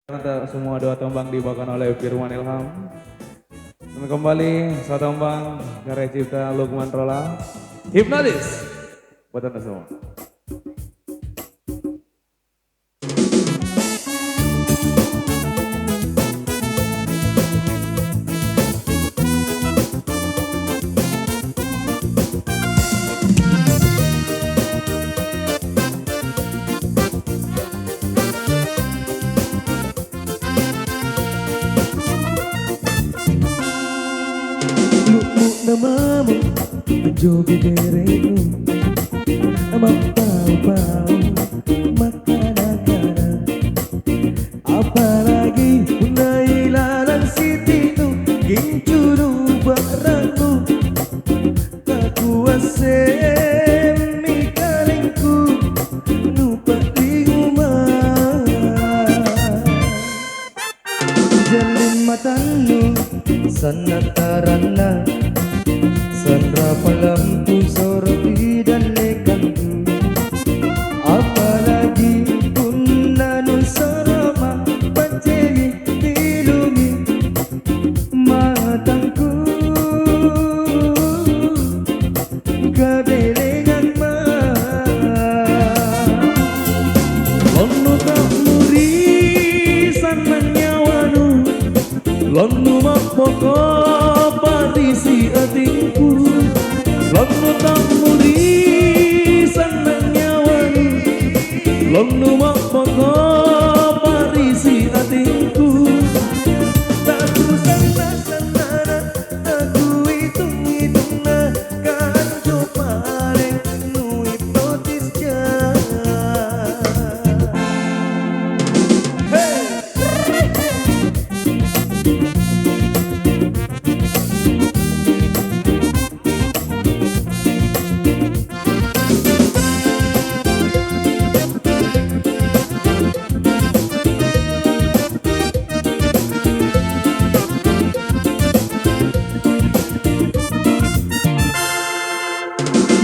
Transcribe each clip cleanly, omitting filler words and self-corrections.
Semua doa tembang dibawakan oleh Firman Ilham. Dan kembali satu tembang karya cipta Lukman Rola, Hipnotis buat anda semua. Namamu menjogi diriku, mapau-pau makanan-makanan, apalagi nailalang sitinu gincuru barangku tak kuasa mikalingku nupa di rumah jalin matanu sanatarana Sandra palampu soroti dan lekanku, apalagi pun nanu soroma panceli dilungi matangku kabelengan Lono tak muri sanang nyawanu Lono mapoko parisi atinku Lono tak muri sanang nyawanu Lono mapoko parisi atinku Tak ku sana-sana aku hitung-hitung kan coba nu hipnotis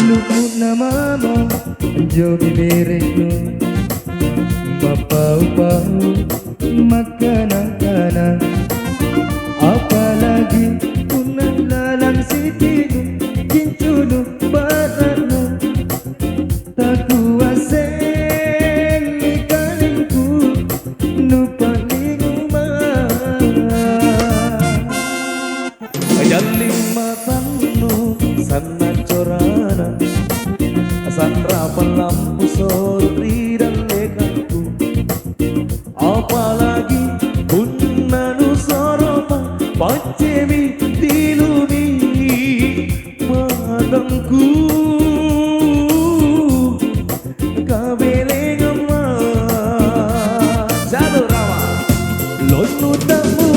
Luput namamu jogi diriku, mapau-pau makanan-makanan, apalagi punang lalang sitinu kincunu badanmu tak kuasa mikalingku nupa di rumah jalin matamu sana corana Sandra pelampu soroti dan lekanku, apalagi pun nanu soroma pancemi diluni madangku kabelengan jatuh rama Lono tak